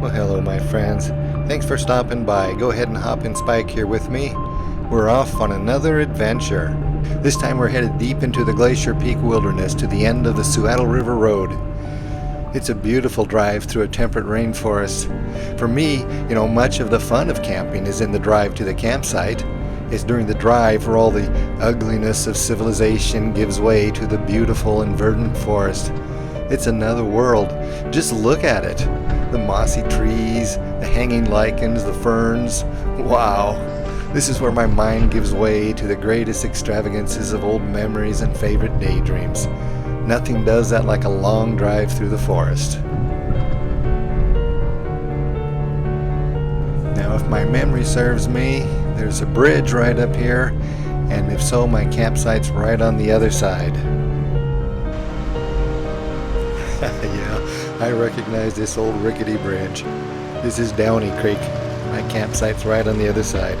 Well, hello, my friends. Thanks for stopping by. Go ahead and hop in Spike here with me. We're off on another adventure. This time we're headed deep into the Glacier Peak Wilderness to the end of the Suiattle River Road. It's a beautiful drive through a temperate rainforest. For me, much of the fun of camping is in the drive to the campsite. It's during the drive where all the ugliness of civilization gives way to the beautiful and verdant forest. It's another world. Just look at it. The mossy trees, the hanging lichens, the ferns. Wow. This is where my mind gives way to the greatest extravagances of old memories and favorite daydreams. Nothing does that like a long drive through the forest. Now, if my memory serves me, there's a bridge right up here, and if so, my campsite's right on the other side. Yeah, I recognize this old rickety bridge. This is Downey Creek. My campsite's right on the other side.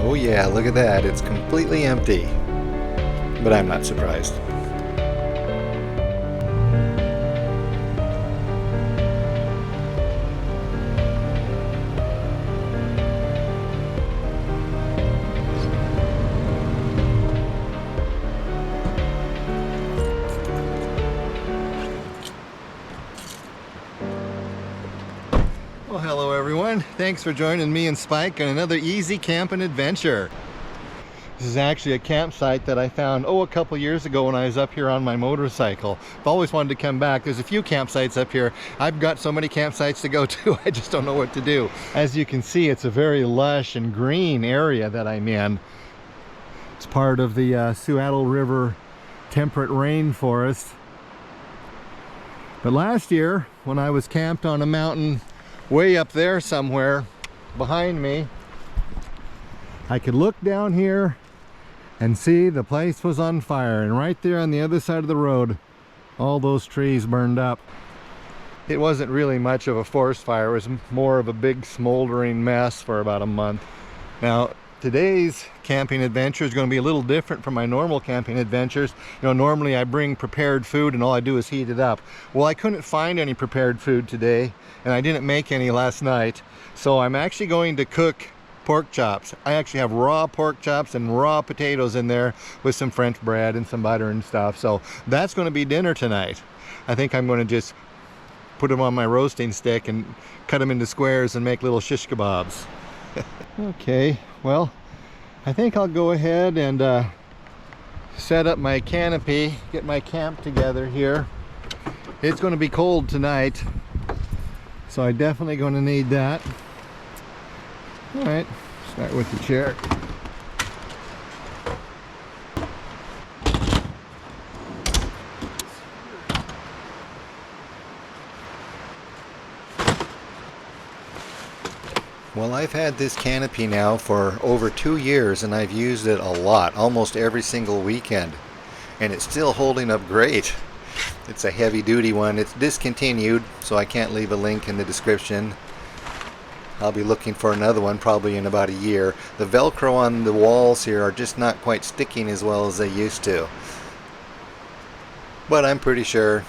Oh yeah, look at that. It's completely empty. But I'm not surprised. Well, hello everyone. Thanks for joining me and Spike on another easy camping adventure. This is actually a campsite that I found, a couple years ago when I was up here on my motorcycle. I've always wanted to come back. There's a few campsites up here. I've got so many campsites to go to, I just don't know what to do. As you can see, it's a very lush and green area that I'm in. It's part of the Suiattle River temperate rainforest. But last year, when I was camped on a mountain way up there somewhere behind me, I could look down here and see the place was on fire, and right there on the other side of the road, all those trees burned up. It wasn't really much of a forest fire. It was more of a big smoldering mess for about a month. Now, today's camping adventure is going to be a little different from my normal camping adventures. Normally I bring prepared food and all I do is heat it up. Well, I couldn't find any prepared food today, and I didn't make any last night, so I'm actually going to cook pork chops. I actually have raw pork chops and raw potatoes in there with some French bread and some butter and stuff. So that's going to be dinner tonight. I think I'm going to just put them on my roasting stick and cut them into squares and make little shish kebabs. Okay, well, I think I'll go ahead and set up my canopy, get my camp together here. It's going to be cold tonight, so I'm definitely going to need that. All right, start with the chair. Well, I've had this canopy now for over 2 years, and I've used it a lot, almost every single weekend, and it's still holding up great. It's a heavy-duty one. It's discontinued, so I can't leave a link in the description. I'll be looking for another one probably in about a year. The Velcro on the walls here are just not quite sticking as well as they used to. But I'm pretty sure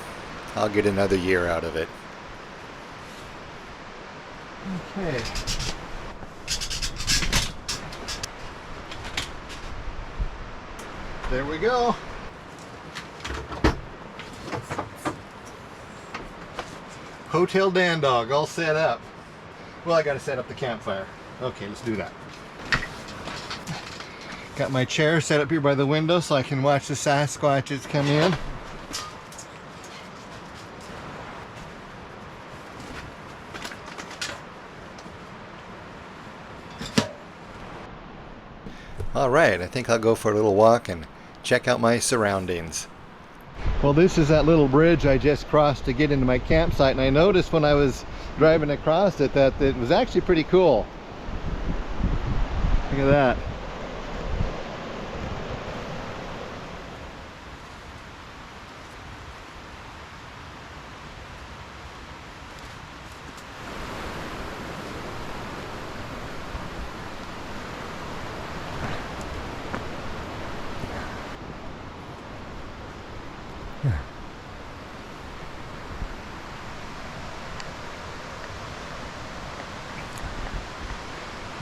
I'll get another year out of it. Okay. There we go. Hotel Dandog all set up. Well, I gotta set up the campfire. Okay, let's do that. Got my chair set up here by the window so I can watch the Sasquatches come in. All right, I think I'll go for a little walk and check out my surroundings. Well, this is that little bridge I just crossed to get into my campsite, and I noticed when I was driving across it that it was actually pretty cool. Look at that.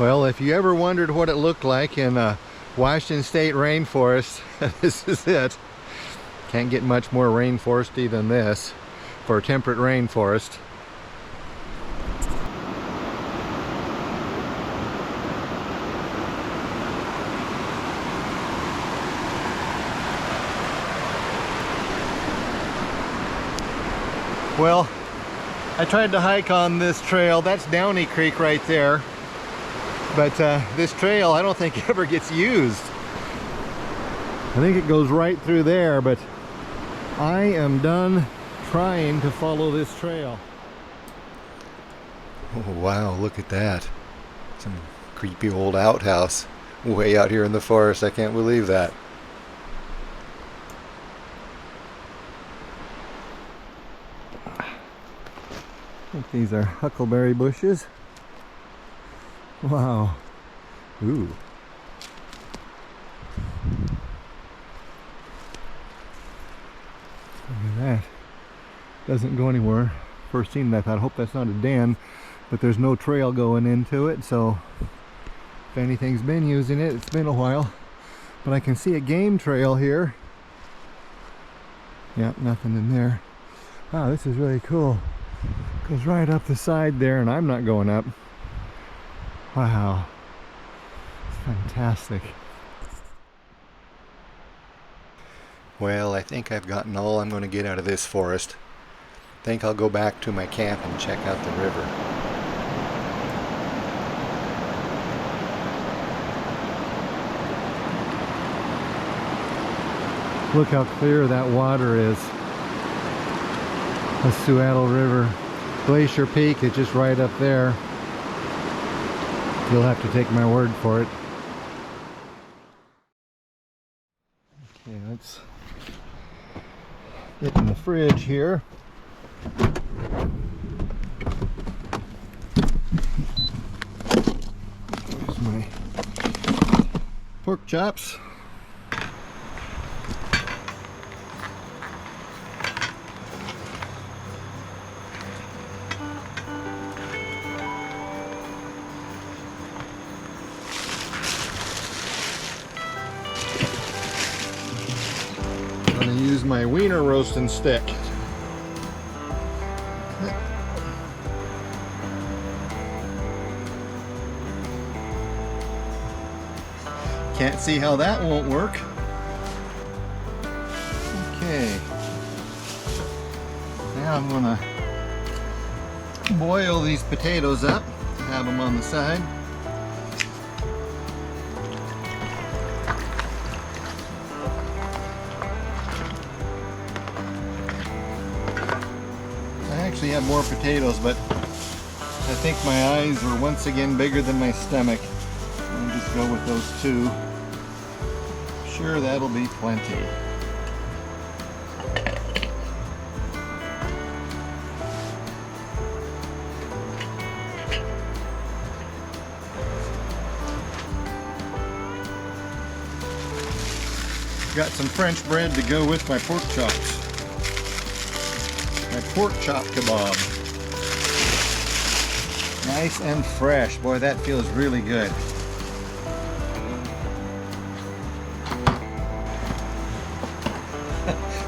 Well, if you ever wondered what it looked like in Washington State rainforest, this is it. Can't get much more rainforesty than this for a temperate rainforest. Well, I tried to hike on this trail. That's Downey Creek right there. But this trail I don't think ever gets used. I think it goes right through there, but I am done trying to follow this trail. Oh wow, look at that. Some creepy old outhouse way out here in the forest. I can't believe that. I think these are huckleberry bushes. Wow. Ooh. Look at that. Doesn't go anywhere. First seen that, I thought, I hope that's not a den, but there's no trail going into it, so if anything's been using it, it's been a while. But I can see a game trail here. Yep, nothing in there. Wow, this is really cool. Goes right up the side there, and I'm not going up. Wow, it's fantastic. Well, I think I've gotten all I'm going to get out of this forest. I think I'll go back to my camp and check out the river. Look how clear that water is. The Suiattle River. Glacier Peak is just right up there. You'll have to take my word for it. Okay, let's get in the fridge here. There's my pork chops. Use my wiener roasting stick. Can't see how that won't work. Okay. Now I'm gonna boil these potatoes up, have them on the side. I have more potatoes, but I think my eyes are once again bigger than my stomach. I'll just go with those two. Sure, that'll be plenty. Got some French bread to go with my pork chops. My pork chop kebab. Nice and fresh. Boy, that feels really good.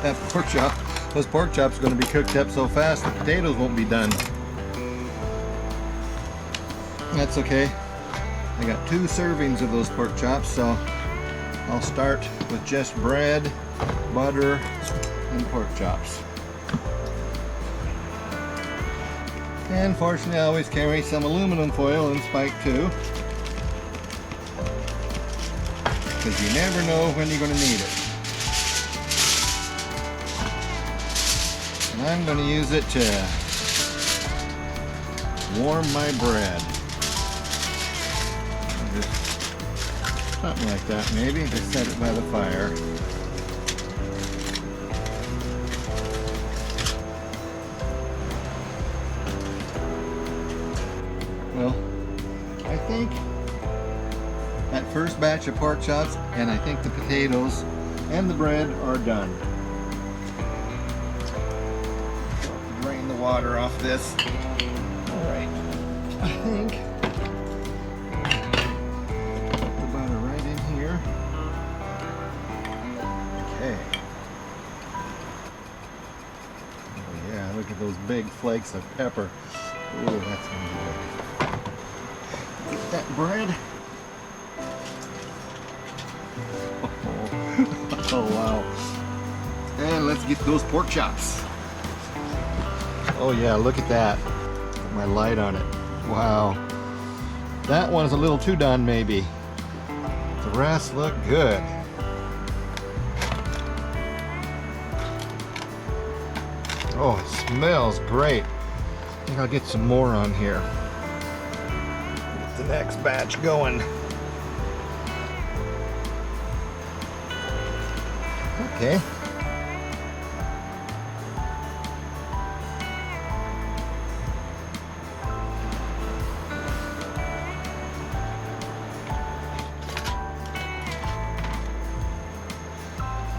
That pork chop, those pork chops are going to be cooked up so fast the potatoes won't be done. That's okay. I got 2 servings of those pork chops, so I'll start with just bread, butter, and pork chops. And fortunately I always carry some aluminum foil in Spike too, because you never know when you're going to need it. And I'm going to use it to warm my bread. Just something like that maybe, just set it by the fire. Well, I think that first batch of pork chops and I think the potatoes and the bread are done. Drain the water off this. Alright, I think big flakes of pepper. Ooh, that's gonna be good. Get that bread. Oh wow. And let's get those pork chops. Oh yeah, look at that. Put my light on it. Wow. That one's a little too done maybe. The rest look good. Oh, it smells great. I think I'll get some more on here. Get the next batch going. Okay.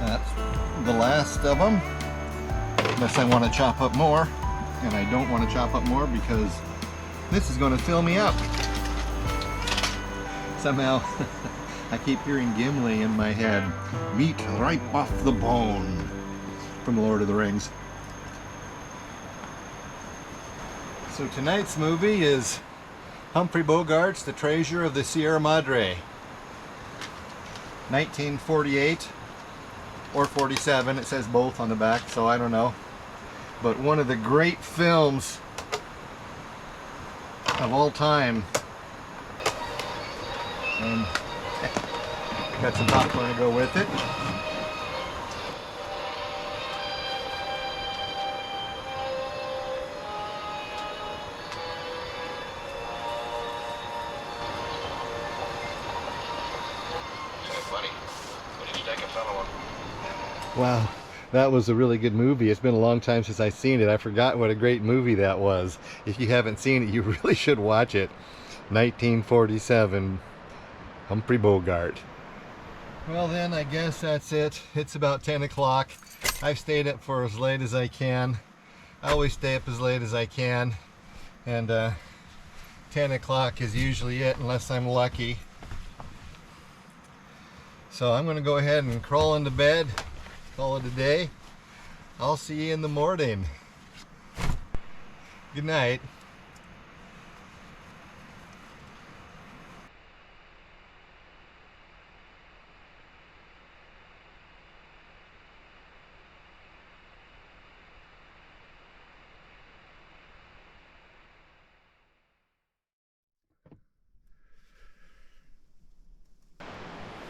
That's the last of them. Unless I want to chop up more, and I don't want to chop up more because this is going to fill me up. Somehow I keep hearing Gimli in my head. Meat right off the bone from the Lord of the Rings. So tonight's movie is Humphrey Bogart's The Treasure of the Sierra Madre. 1948 or 47, it says both on the back, so I don't know. But one of the great films of all time. And got some popcorn to go with it. Wow, that was a really good movie. It's been a long time since I've seen it. I forgot what a great movie that was. If you haven't seen it, you really should watch it. 1947, Humphrey Bogart. Well then, I guess that's it. It's about 10 o'clock. I've stayed up for as late as I can. I always stay up as late as I can. And 10 o'clock is usually it, unless I'm lucky. So I'm going to go ahead and crawl into bed. Call it a day. I'll see you in the morning. Good night.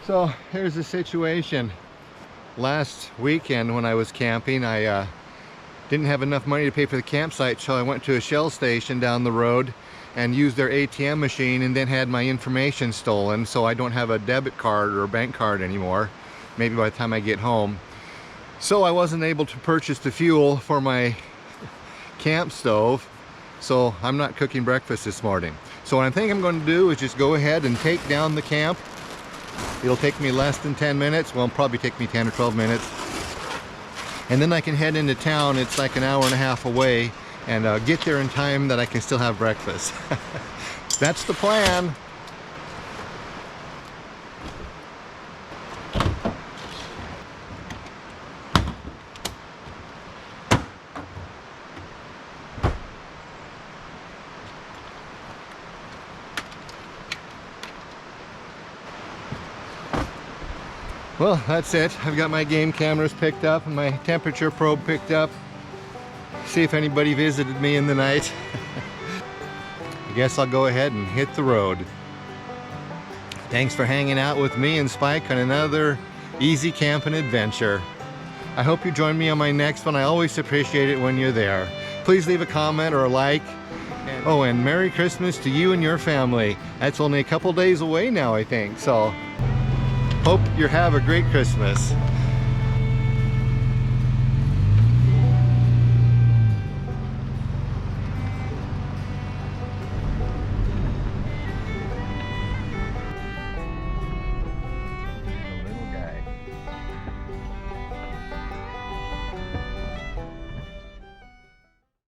So here's the situation. Last weekend when I was camping, I didn't have enough money to pay for the campsite, so I went to a Shell station down the road and used their ATM machine, and then had my information stolen, so I don't have a debit card or a bank card anymore, maybe by the time I get home. So I wasn't able to purchase the fuel for my camp stove, so I'm not cooking breakfast this morning. So what I think I'm going to do is just go ahead and take down the camp. It'll take me less than 10 minutes. Well, it'll probably take me 10 or 12 minutes. And then I can head into town. It's like an hour and a half away, and get there in time that I can still have breakfast. That's the plan. Well, that's it. I've got my game cameras picked up and my temperature probe picked up. See if anybody visited me in the night. I guess I'll go ahead and hit the road. Thanks for hanging out with me and Spike on another easy camping adventure. I hope you join me on my next one. I always appreciate it when you're there. Please leave a comment or a like. Oh, and Merry Christmas to you and your family. That's only a couple days away now, I think. So hope you have a great Christmas.